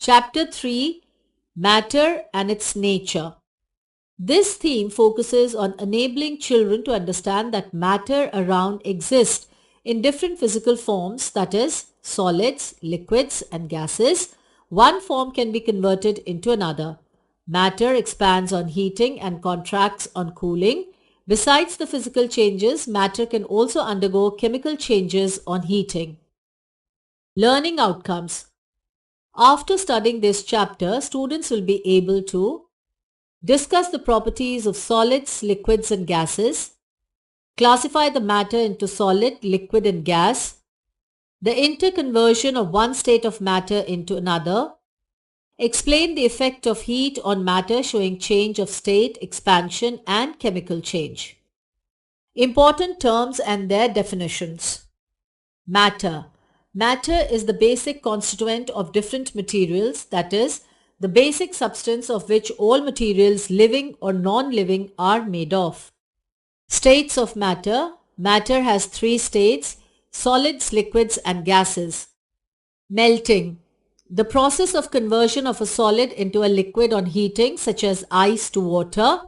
Chapter 3, Matter and its Nature. This theme focuses on enabling children to understand that matter around exists in different physical forms, that is, solids, liquids and gases. One form can be converted into another. Matter expands on heating and contracts on cooling. Besides the physical changes, matter can also undergo chemical changes on heating. Learning outcomes. After studying this chapter, students will be able to discuss the properties of solids, liquids and gases, classify the matter into solid, liquid and gas, the interconversion of one state of matter into another, explain the effect of heat on matter showing change of state, expansion and chemical change. Important terms and their definitions. Matter. Matter is the basic constituent of different materials, that is, the basic substance of which all materials living or non-living are made of. States of matter. Matter has three states: solids, liquids and gases. Melting. The process of conversion of a solid into a liquid on heating, such as ice to water.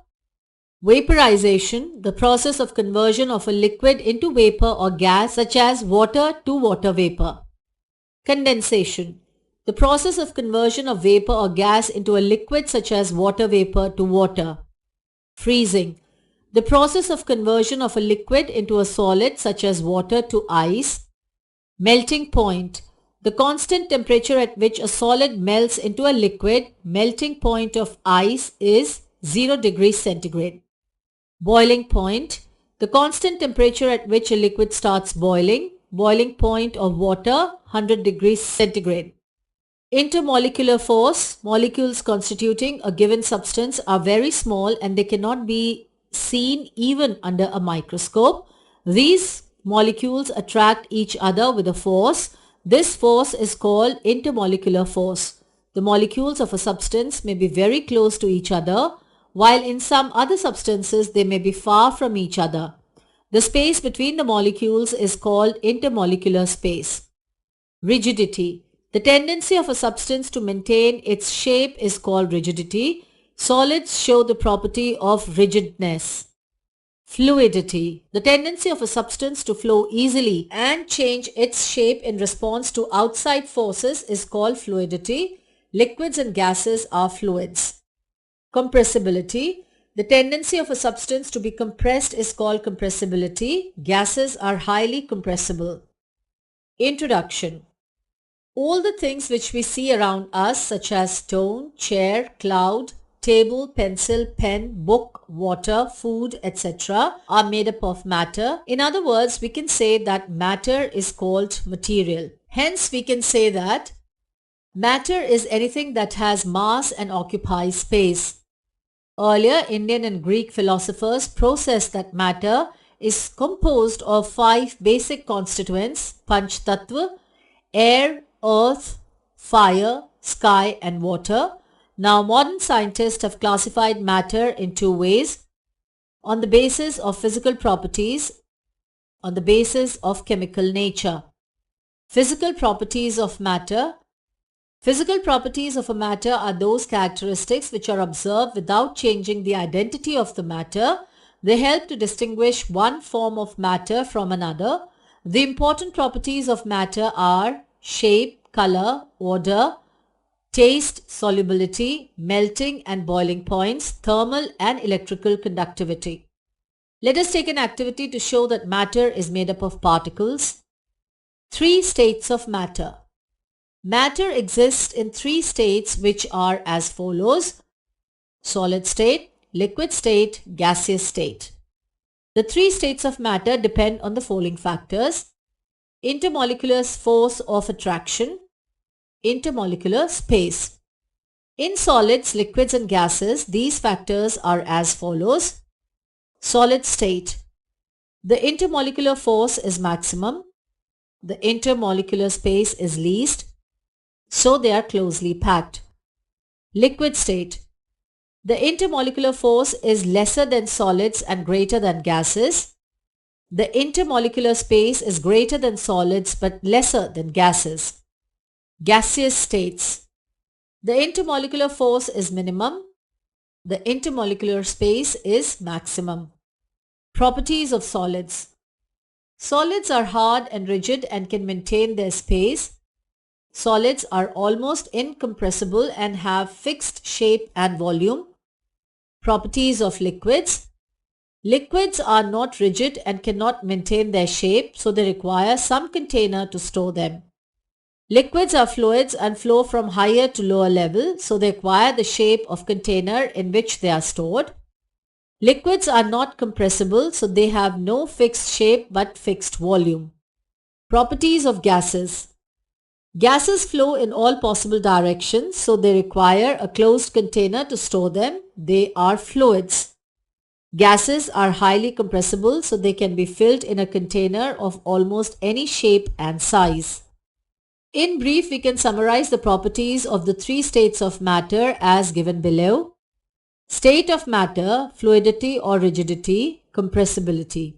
Vaporization. The process of conversion of a liquid into vapor or gas, such as water to water vapor. Condensation. The process of conversion of vapor or gas into a liquid, such as water vapor to water. Freezing. The process of conversion of a liquid into a solid, such as water to ice. Melting point. The constant temperature at which a solid melts into a liquid. Melting point of ice is 0 degrees centigrade. Boiling point. The constant temperature at which a liquid starts boiling. Boiling point of water 100 degrees centigrade. Intermolecular force. Molecules constituting a given substance are very small and they cannot be seen even under a microscope. These molecules attract each other with a force. This force is called intermolecular force. The molecules of a substance may be very close to each other, while in some other substances they may be far from each other. The space between the molecules is called intermolecular space. Rigidity. The tendency of a substance to maintain its shape is called rigidity. Solids show the property of rigidness. Fluidity. The tendency of a substance to flow easily and change its shape in response to outside forces is called fluidity. Liquids and gases are fluids. Compressibility. The tendency of a substance to be compressed is called compressibility. Gases are highly compressible. Introduction. All the things which we see around us, such as stone, chair, cloud, table, pencil, pen, book, water, food, etc., are made up of matter. In other words, we can say that matter is called material. Hence, we can say that matter is anything that has mass and occupies space. Earlier, Indian and Greek philosophers processed that matter is composed of 5 basic constituents: Panch Tattva, air, earth, fire, sky and water. Now modern scientists have classified matter in 2 ways: on the basis of physical properties, on the basis of chemical nature. Physical properties of matter. Physical properties of a matter are those characteristics which are observed without changing the identity of the matter. They help to distinguish one form of matter from another. The important properties of matter are shape, color, odor, taste, solubility, melting and boiling points, thermal and electrical conductivity. Let us take an activity to show that matter is made up of particles. 3 states of matter. Matter exists in 3 states which are as follows: solid state, liquid state, gaseous state. The 3 states of matter depend on the following factors: intermolecular force of attraction, intermolecular space. In solids, liquids and gases, these factors are as follows: solid state. The intermolecular force is maximum, the intermolecular space is least, so they are closely packed. Liquid state. The intermolecular force is lesser than solids and greater than gases. The intermolecular space is greater than solids but lesser than gases. Gaseous states. The intermolecular force is minimum. The intermolecular space is maximum. Properties of solids. Solids are hard and rigid and can maintain their space. Solids are almost incompressible and have fixed shape and volume. Properties of liquids. Liquids are not rigid and cannot maintain their shape, so they require some container to store them. Liquids are fluids and flow from higher to lower level, so they acquire the shape of container in which they are stored. Liquids are not compressible, so they have no fixed shape but fixed volume. Properties of gases. Gases flow in all possible directions, so they require a closed container to store them. They are fluids. Gases are highly compressible, so they can be filled in a container of almost any shape and size. In brief, we can summarize the properties of the three states of matter as given below. State of matter, fluidity or rigidity, compressibility.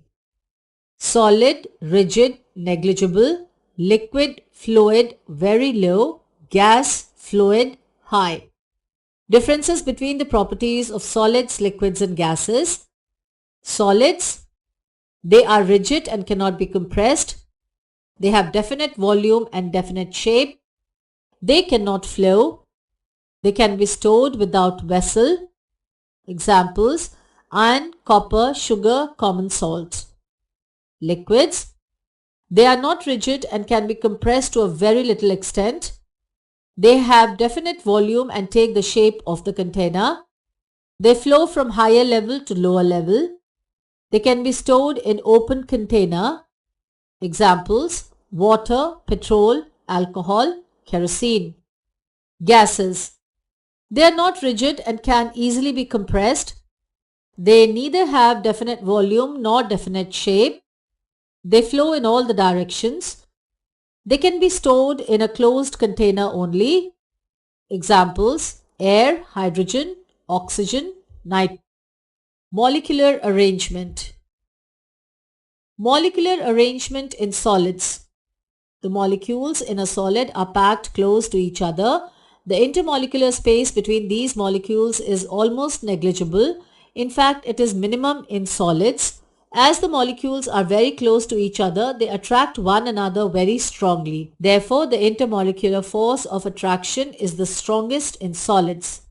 Solid, rigid, negligible. Liquid, fluid, very low. Gas, fluid, high. Differences between the properties of solids, liquids and gases. Solids, they are rigid and cannot be compressed. They have definite volume and definite shape. They cannot flow. They can be stored without vessel. Examples: iron, copper, sugar, common salt. Liquids, they are not rigid and can be compressed to a very little extent. They have definite volume and take the shape of the container. They flow from higher level to lower level. They can be stored in open container. Examples: water, petrol, alcohol, kerosene. Gases, they are not rigid and can easily be compressed. They neither have definite volume nor definite shape. They flow in all the directions. They can be stored in a closed container only. Examples: air, hydrogen, oxygen, nitrogen. Molecular arrangement. Molecular arrangement in solids. The molecules in a solid are packed close to each other. The intermolecular space between these molecules is almost negligible. In fact, it is minimum in solids. As the molecules are very close to each other, they attract one another very strongly. Therefore, the intermolecular force of attraction is the strongest in solids.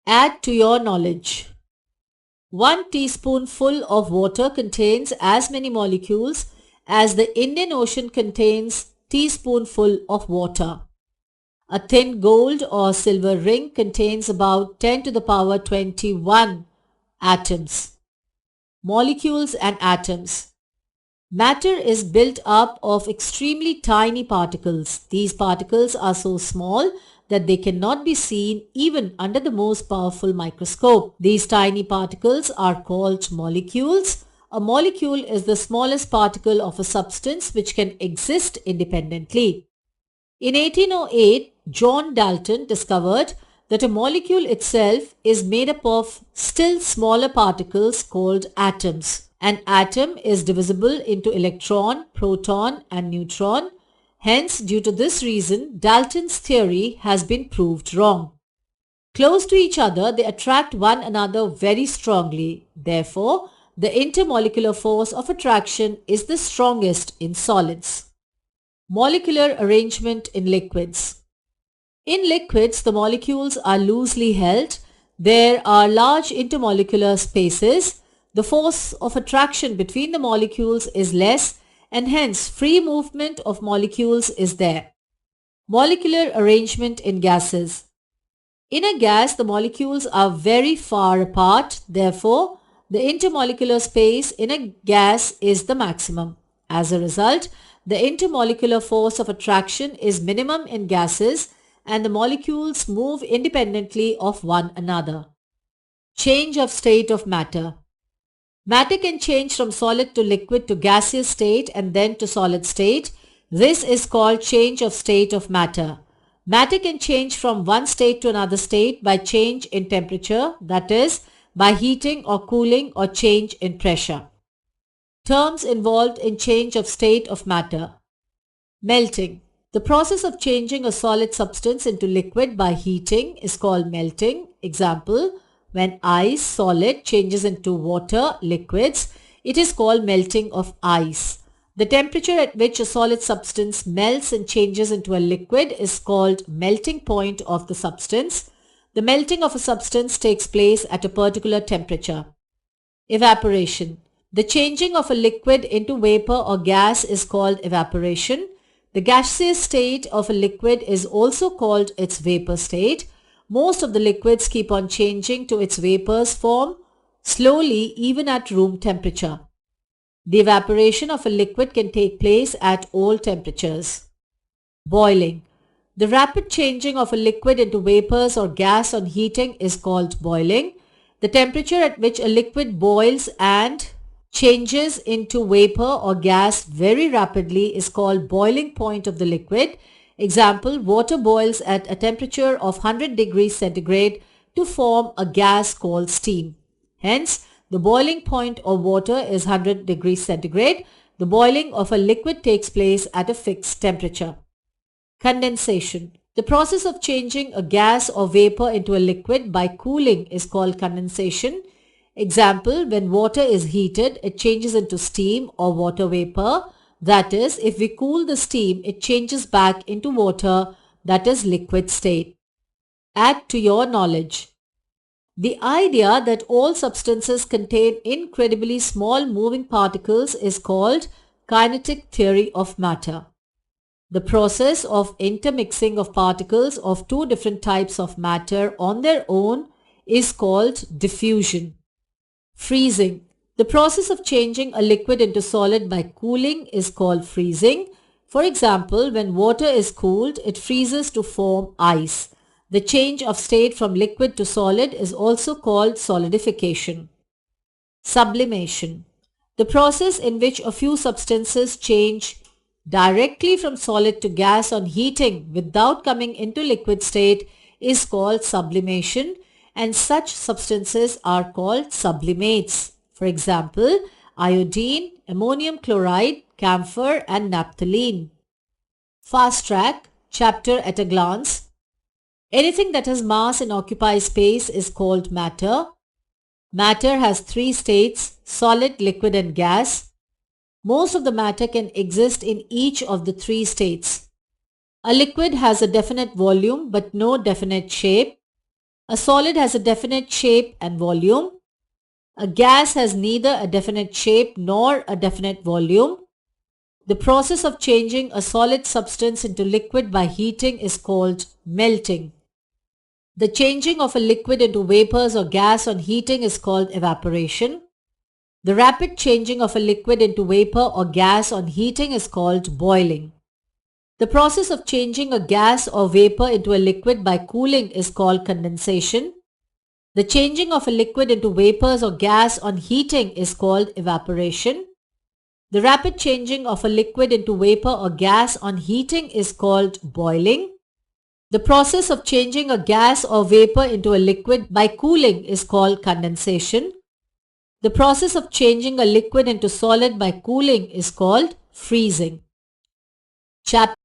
Add to your knowledge. 1 teaspoonful of water contains as many molecules as the Indian Ocean contains teaspoonful of water. A thin gold or silver ring contains about 10 to the power 21 atoms. Molecules and atoms. Matter is built up of extremely tiny particles. These particles are so small that they cannot be seen even under the most powerful microscope. These tiny particles are called molecules. A molecule is the smallest particle of a substance which can exist independently. In 1808, John Dalton discovered that a molecule itself is made up of still smaller particles called atoms. An atom is divisible into electron, proton and neutron. Hence, due to this reason, Dalton's theory has been proved wrong. Close to each other, they attract one another very strongly. Therefore, the intermolecular force of attraction is the strongest in solids. Molecular arrangement in liquids. In liquids, the molecules are loosely held. There are large intermolecular spaces. The force of attraction between the molecules is less and hence free movement of molecules is there. Molecular arrangement in gases. In a gas, the molecules are very far apart. Therefore, the intermolecular space in a gas is the maximum. As a result, the intermolecular force of attraction is minimum in gases and the molecules move independently of one another. Change of state of matter. Matter can change from solid to liquid to gaseous state and then to solid state. This is called change of state of matter. Matter can change from one state to another state by change in temperature, that is, by heating or cooling or change in pressure. Terms involved in change of state of matter. Melting. The process of changing a solid substance into liquid by heating is called melting. Example, when ice, solid, changes into water, liquids, it is called melting of ice. The temperature at which a solid substance melts and changes into a liquid is called melting point of the substance. The melting of a substance takes place at a particular temperature. Evaporation. The changing of a liquid into vapor or gas is called evaporation. The gaseous state of a liquid is also called its vapor state. Most of the liquids keep on changing to its vapors form slowly even at room temperature. The evaporation of a liquid can take place at all temperatures. Boiling. The rapid changing of a liquid into vapors or gas on heating is called boiling. The temperature at which a liquid boils and changes into vapor or gas very rapidly is called boiling point of the liquid. Example, water boils at a temperature of 100 degrees centigrade to form a gas called steam. Hence, the boiling point of water is 100 degrees centigrade. The boiling of a liquid takes place at a fixed temperature. Condensation. The process of changing a gas or vapor into a liquid by cooling is called condensation. Example, when water is heated, it changes into steam or water vapor. That is, if we cool the steam, it changes back into water, that is liquid state. Add to your knowledge. The idea that all substances contain incredibly small moving particles is called kinetic theory of matter. The process of intermixing of particles of two different types of matter on their own is called diffusion. Freezing. The process of changing a liquid into solid by cooling is called freezing. For example, when water is cooled, it freezes to form ice. The change of state from liquid to solid is also called solidification. Sublimation. The process in which a few substances change directly from solid to gas on heating without coming into liquid state is called sublimation, and such substances are called sublimates. For example, iodine, ammonium chloride, camphor and naphthalene. Fast track, chapter at a glance. Anything that has mass and occupies space is called matter. Matter has three states: solid, liquid and gas. Most of the matter can exist in each of the three states. A liquid has a definite volume but no definite shape. A solid has a definite shape and volume. A gas has neither a definite shape nor a definite volume. The process of changing a solid substance into liquid by heating is called melting. The changing of a liquid into vapors or gas on heating is called evaporation. The rapid changing of a liquid into vapor or gas on heating is called boiling. The process of changing a gas or vapor into a liquid by cooling is called condensation. The changing of a liquid into vapors or gas on heating is called evaporation. The rapid changing of a liquid into vapor or gas on heating is called boiling. The process of changing a gas or vapor into a liquid by cooling is called condensation. The process of changing a liquid into solid by cooling is called freezing. Chapter